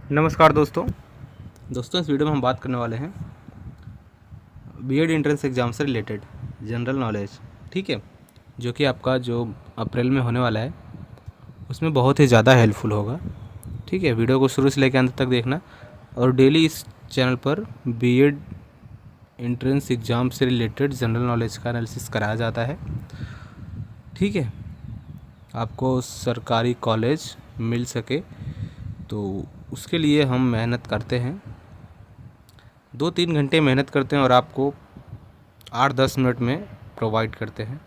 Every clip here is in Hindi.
नमस्कार दोस्तों इस वीडियो में हम बात करने वाले हैं बीएड एंट्रेंस एग्ज़ाम से रिलेटेड जनरल नॉलेज। ठीक है, जो कि आपका जो अप्रैल में होने वाला है उसमें बहुत ही ज़्यादा हेल्पफुल होगा। ठीक है, वीडियो को शुरू से लेकर अंत तक देखना और डेली इस चैनल पर बीएड एंट्रेंस एग्ज़ाम से रिलेटेड जनरल नॉलेज का एनालिसिस कराया जाता है। ठीक है, आपको सरकारी कॉलेज मिल सके तो उसके लिए हम मेहनत करते हैं, 2-3 घंटे मेहनत करते हैं और आपको 8-10 मिनट में प्रोवाइड करते हैं।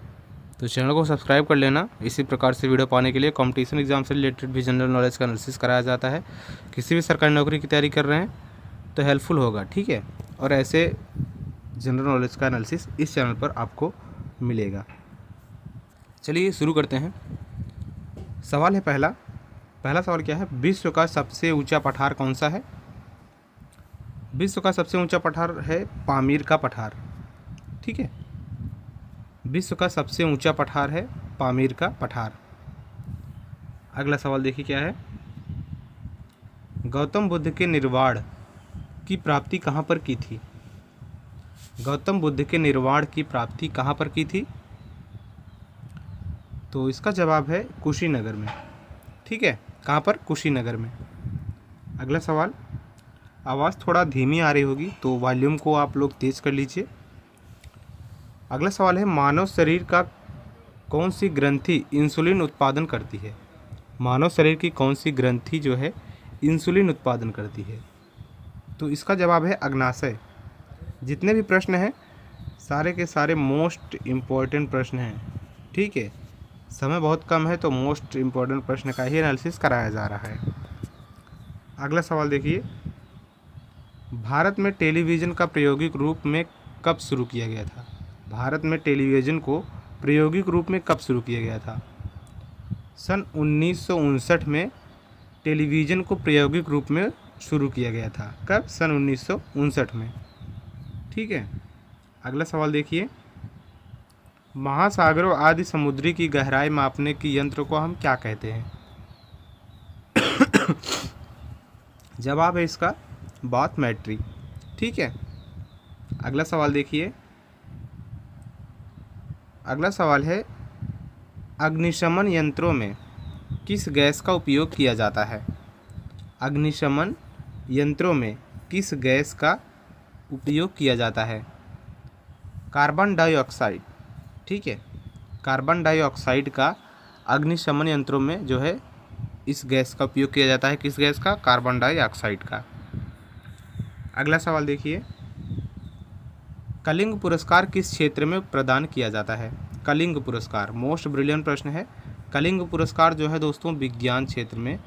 तो चैनल को सब्सक्राइब कर लेना। इसी प्रकार से वीडियो पाने के लिए कॉम्पिटिशन एग्जाम से रिलेटेड भी जनरल नॉलेज का एनालिसिस कराया जाता है। किसी भी सरकारी नौकरी की तैयारी कर रहे हैं तो हेल्पफुल होगा। ठीक है, और ऐसे जनरल नॉलेज का एनालिसिस इस चैनल पर आपको मिलेगा। चलिए शुरू करते हैं। सवाल है पहला सवाल क्या है, विश्व का सबसे ऊंचा पठार कौन सा है? विश्व का सबसे ऊंचा पठार है पामीर का पठार। ठीक है, विश्व का सबसे ऊंचा पठार है पामीर का पठार। अगला सवाल देखिए क्या है, गौतम बुद्ध के निर्वाण की प्राप्ति कहाँ पर की थी? गौतम बुद्ध के निर्वाण की प्राप्ति कहाँ पर की थी? तो इसका जवाब है कुशीनगर में। ठीक है, कहाँ पर? कुशीनगर में। अगला सवाल, आवाज़ थोड़ा धीमी आ रही होगी तो वॉल्यूम को आप लोग तेज़ कर लीजिए। अगला सवाल है, मानव शरीर का कौन सी ग्रंथि इंसुलिन उत्पादन करती है? मानव शरीर की कौन सी ग्रंथि जो है इंसुलिन उत्पादन करती है? तो इसका जवाब है अग्नाशय। जितने भी प्रश्न हैं सारे के सारे मोस्ट इम्पॉर्टेंट प्रश्न हैं। ठीक है, समय बहुत कम है तो मोस्ट इम्पॉर्टेंट प्रश्न का ही एनालिसिस कराया जा रहा है। अगला सवाल देखिए, भारत में टेलीविज़न का प्रायोगिक रूप में कब शुरू किया गया था? भारत में टेलीविज़न को प्रायोगिक रूप में कब शुरू किया गया था? सन 1959 में टेलीविज़न को प्रायोगिक रूप में शुरू किया गया था। कब? सन 1959 में। ठीक है, अगला सवाल देखिए, महासागरों आदि समुद्री की गहराई मापने के यंत्र को हम क्या कहते हैं? जवाब है इसका बाथमेट्री। ठीक है, अगला सवाल देखिए, अगला सवाल है, अग्निशमन यंत्रों में किस गैस का उपयोग किया जाता है? अग्निशमन यंत्रों में किस गैस का उपयोग किया जाता है? Carbon dioxide. ठीक है, कार्बन डाइऑक्साइड का अग्निशमन यंत्रों में जो है इस गैस का उपयोग किया जाता है। किस गैस का? कार्बन डाइऑक्साइड का। अगला सवाल देखिए, कलिंग पुरस्कार किस क्षेत्र में प्रदान किया जाता है? कलिंग पुरस्कार मोस्ट ब्रिलियंट प्रश्न है। कलिंग पुरस्कार जो है दोस्तों विज्ञान क्षेत्र में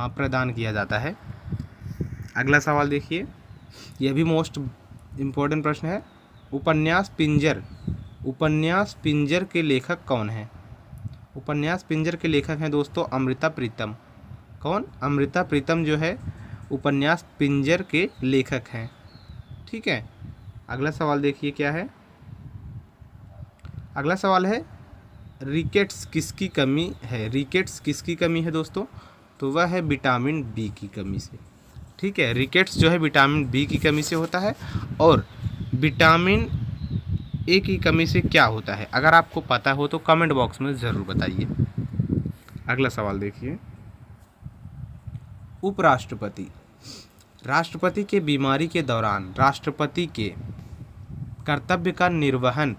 प्रदान किया जाता है। अगला सवाल देखिए, यह भी मोस्ट इम्पोर्टेंट प्रश्न है। उपन्यास पिंजर के लेखक कौन है? उपन्यास पिंजर के लेखक हैं दोस्तों अमृता प्रीतम। कौन? अमृता प्रीतम जो है उपन्यास पिंजर के लेखक हैं। ठीक है, अगला सवाल देखिए क्या है, अगला सवाल है, रिकेट्स किसकी कमी है? रिकेट्स किसकी कमी है दोस्तों? तो वह है विटामिन बी की कमी से। ठीक है, रिकेट्स जो है विटामिन बी की कमी से होता है। और विटामिन ए की कमी से क्या होता है? अगर आपको पता हो तो कमेंट बॉक्स में ज़रूर बताइए। अगला सवाल देखिए, उपराष्ट्रपति राष्ट्रपति के बीमारी के दौरान राष्ट्रपति के कर्तव्य का निर्वहन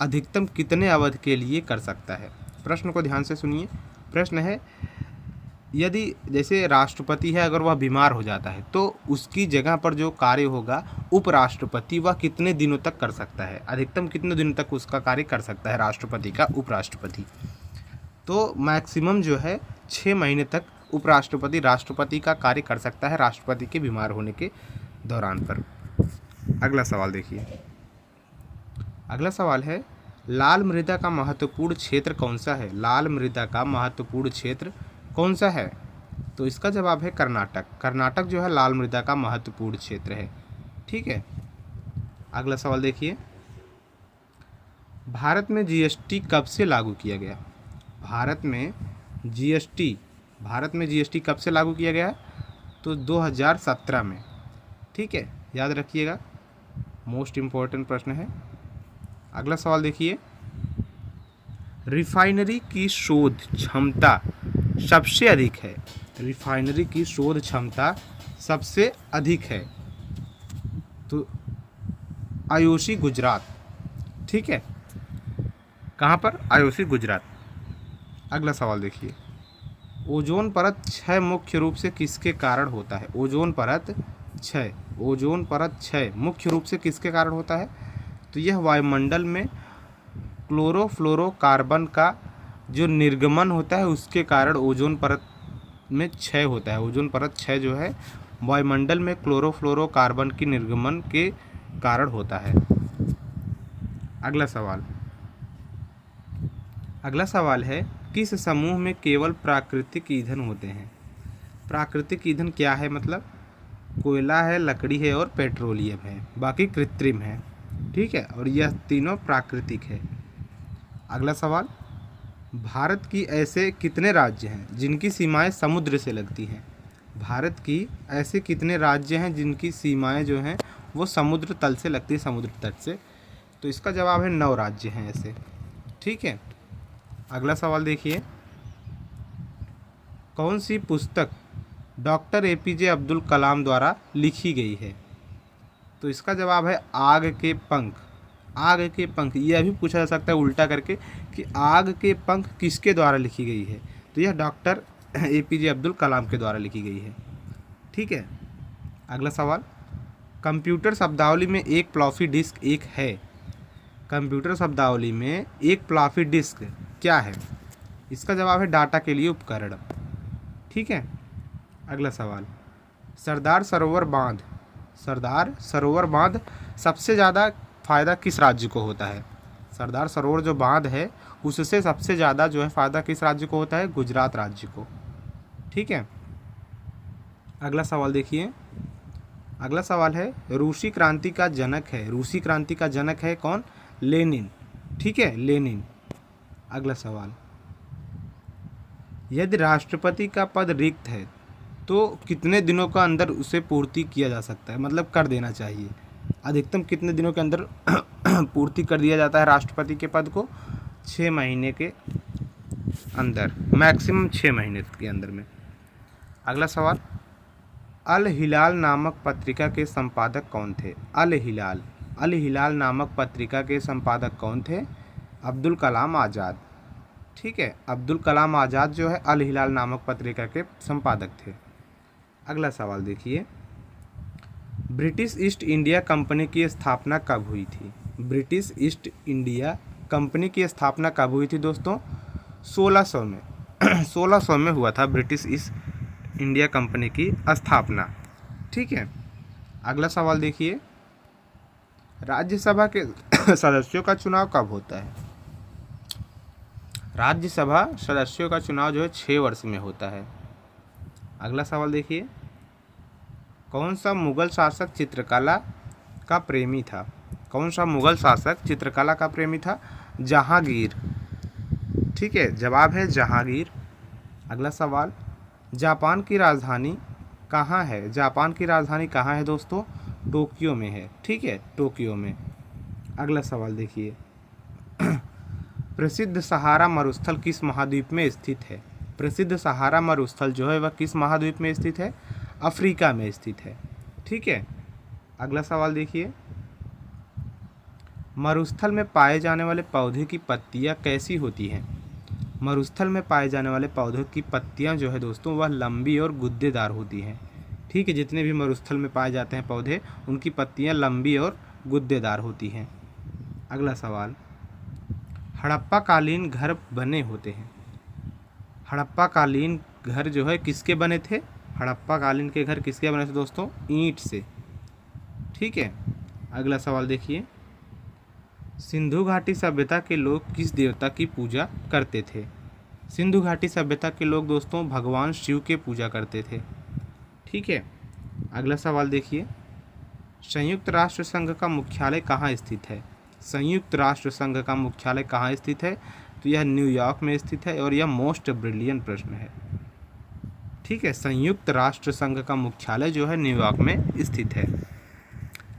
अधिकतम कितने अवधि के लिए कर सकता है? प्रश्न को ध्यान से सुनिए। प्रश्न है, यदि जैसे राष्ट्रपति है अगर वह बीमार हो जाता है तो उसकी जगह पर जो कार्य होगा उपराष्ट्रपति वह कितने दिनों तक कर सकता है? अधिकतम कितने दिनों तक उसका कार्य कर सकता है राष्ट्रपति का उपराष्ट्रपति? तो मैक्सिमम जो है 6 महीने तक उपराष्ट्रपति राष्ट्रपति का कार्य कर सकता है राष्ट्रपति के बीमार होने के दौरान पर। अगला सवाल देखिए, अगला सवाल है, लाल मृदा का महत्वपूर्ण क्षेत्र कौन सा है? लाल मृदा का महत्वपूर्ण क्षेत्र कौन सा है? तो इसका जवाब है कर्नाटक। कर्नाटक जो है लाल मृदा का महत्वपूर्ण क्षेत्र है। ठीक है, अगला सवाल देखिए, भारत में जीएसटी कब से लागू किया गया? भारत में जीएसटी भारत में जीएसटी कब से लागू किया गया है? तो 2017 में। ठीक है, याद रखिएगा, मोस्ट इम्पोर्टेंट प्रश्न है। अगला सवाल देखिए, रिफाइनरी की शोध क्षमता सबसे अधिक है। रिफाइनरी की शोध क्षमता सबसे अधिक है तो आईओसी गुजरात। ठीक है, कहाँ पर? आईओसी गुजरात। अगला सवाल देखिए, ओजोन परत क्षय मुख्य रूप से किसके कारण होता है? ओजोन परत क्षय मुख्य रूप से किसके कारण होता है? तो यह वायुमंडल में क्लोरोफ्लोरोकार्बन का जो निर्गमन होता है उसके कारण ओजोन परत में क्षय होता है। ओजोन परत क्षय जो है वायुमंडल में क्लोरोफ्लोरोकार्बन की निर्गमन के कारण होता है। अगला सवाल है, किस समूह में केवल प्राकृतिक ईंधन होते हैं? प्राकृतिक ईंधन क्या है? मतलब कोयला है, लकड़ी है और पेट्रोलियम है, बाकी कृत्रिम है। ठीक है, और यह तीनों प्राकृतिक है। अगला सवाल, भारत की ऐसे कितने राज्य हैं जिनकी सीमाएं समुद्र से लगती हैं? भारत की ऐसे कितने राज्य हैं जिनकी सीमाएं जो हैं वो समुद्र तल से लगती है, समुद्र तट से? तो इसका जवाब है 9 राज्य हैं ऐसे। ठीक है, अगला सवाल देखिए, कौन सी पुस्तक डॉक्टर एपीजे अब्दुल कलाम द्वारा लिखी गई है? तो इसका जवाब है आग के पंख। आग के पंख, यह भी पूछा जा सकता है उल्टा करके कि आग के पंख किसके द्वारा लिखी गई है? तो यह डॉक्टर एपीजे अब्दुल कलाम के द्वारा लिखी गई है। ठीक है, अगला सवाल, कंप्यूटर शब्दावली में एक फ्लॉपी डिस्क एक है। कंप्यूटर शब्दावली में एक फ्लॉपी डिस्क क्या है? इसका जवाब है डाटा के लिए उपकरण। ठीक है, अगला सवाल, सरदार सरोवर बांध सबसे ज़्यादा फ़ायदा किस राज्य को होता है? सरदार सरोवर जो बांध है उससे सबसे ज़्यादा जो है फ़ायदा किस राज्य को होता है? गुजरात राज्य को। ठीक है, अगला सवाल देखिए, अगला सवाल है, रूसी क्रांति का जनक है कौन? लेनिन। ठीक है, लेनिन। अगला सवाल, यदि राष्ट्रपति का पद रिक्त है तो कितने दिनों का अंदर उसे पूर्ति किया जा सकता है? मतलब कर देना चाहिए। अधिकतम कितने दिनों के अंदर पूर्ति कर दिया जाता है राष्ट्रपति के पद को? 6 महीने के अंदर, मैक्सिमम 6 महीने के अंदर में। अगला सवाल, अल हिलाल नामक पत्रिका के संपादक कौन थे? अल हिलाल नामक पत्रिका के संपादक कौन थे? अब्दुल कलाम आज़ाद। ठीक है, अब्दुल कलाम आज़ाद जो है अल हिलाल नामक पत्रिका के संपादक थे। अगला सवाल देखिए, ब्रिटिश ईस्ट इंडिया कंपनी की स्थापना कब हुई थी? ब्रिटिश ईस्ट इंडिया कंपनी की स्थापना कब हुई थी दोस्तों? 1600 में 1600 में हुआ था ब्रिटिश ईस्ट इंडिया कंपनी की स्थापना। ठीक है, अगला सवाल देखिए, राज्यसभा के सदस्यों का चुनाव कब होता है? राज्यसभा सदस्यों का चुनाव जो है 6 वर्ष में होता है। अगला सवाल देखिए, कौन सा मुगल शासक चित्रकला का प्रेमी था? कौन सा मुगल शासक चित्रकला का प्रेमी था? जहांगीर। ठीक है, जवाब है जहांगीर। अगला सवाल, जापान की राजधानी कहाँ है? जापान की राजधानी कहाँ है दोस्तों? टोक्यो में है। ठीक है, टोक्यो में। अगला सवाल देखिए, प्रसिद्ध सहारा मरुस्थल किस महाद्वीप में स्थित है? प्रसिद्ध सहारा मरुस्थल जो है वह किस महाद्वीप में स्थित है? अफ्रीका में स्थित है। ठीक है, अगला सवाल देखिए, मरुस्थल में पाए जाने वाले पौधे की पत्तियां कैसी होती हैं? मरुस्थल में पाए जाने वाले पौधों की पत्तियां जो है दोस्तों वह लंबी और गुद्देदार होती हैं। ठीक है, जितने भी मरुस्थल में पाए जाते हैं पौधे उनकी पत्तियां लंबी और गुद्देदार होती हैं। अगला सवाल, हड़प्पा कालीन घर बने होते हैं। हड़प्पा कालीन घर जो है किसके बने थे? हड़प्पा कालीन के घर किसके बने थे दोस्तों? ईंट से। ठीक है, अगला सवाल देखिए, सिंधु घाटी सभ्यता के लोग किस देवता की पूजा करते थे? सिंधु घाटी सभ्यता के लोग दोस्तों भगवान शिव के पूजा करते थे। ठीक है, अगला सवाल देखिए, संयुक्त राष्ट्र संघ का मुख्यालय कहाँ स्थित है? संयुक्त राष्ट्र संघ का मुख्यालय कहाँ स्थित है? तो यह न्यूयॉर्क में स्थित है और यह मोस्ट ब्रिलियंट प्रश्न है। ठीक है। संयुक्त राष्ट्र संघ का मुख्यालय जो है न्यूयॉर्क में स्थित है।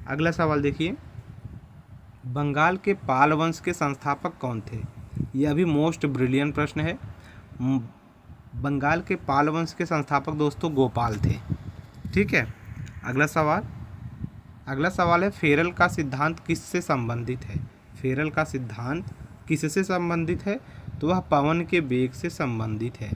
अगला सवाल देखिए, बंगाल के पाल वंश के संस्थापक कौन थे? यह भी मोस्ट ब्रिलियंट प्रश्न है। बंगाल के पाल वंश के संस्थापक दोस्तों गोपाल थे। ठीक है। अगला सवाल है, फेरल का सिद्धांत किससे संबंधित है? फेरल का सिद्धांत किससे संबंधित है? तो वह पवन के वेग से संबंधित है।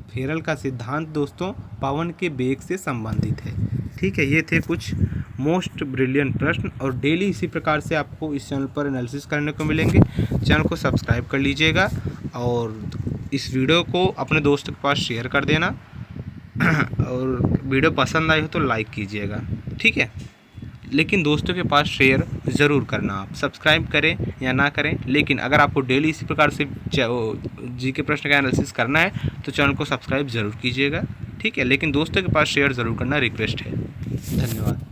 फेरल का सिद्धांत दोस्तों पवन के वेग से संबंधित है। ठीक है। ये थे कुछ मोस्ट ब्रिलियंट प्रश्न, और डेली इसी प्रकार से आपको इस चैनल पर एनालिसिस करने को मिलेंगे। चैनल को सब्सक्राइब कर लीजिएगा और इस वीडियो को अपने दोस्तों के पास शेयर कर देना और वीडियो पसंद आई हो तो लाइक कीजिएगा। ठीक है। लेकिन दोस्तों के पास शेयर ज़रूर करना। आप सब्सक्राइब करें या ना करें, लेकिन अगर आपको डेली इसी प्रकार से जी के प्रश्न का एनालिसिस करना है तो चैनल को सब्सक्राइब ज़रूर कीजिएगा। ठीक है। लेकिन दोस्तों के पास शेयर ज़रूर करना रिक्वेस्ट है। धन्यवाद।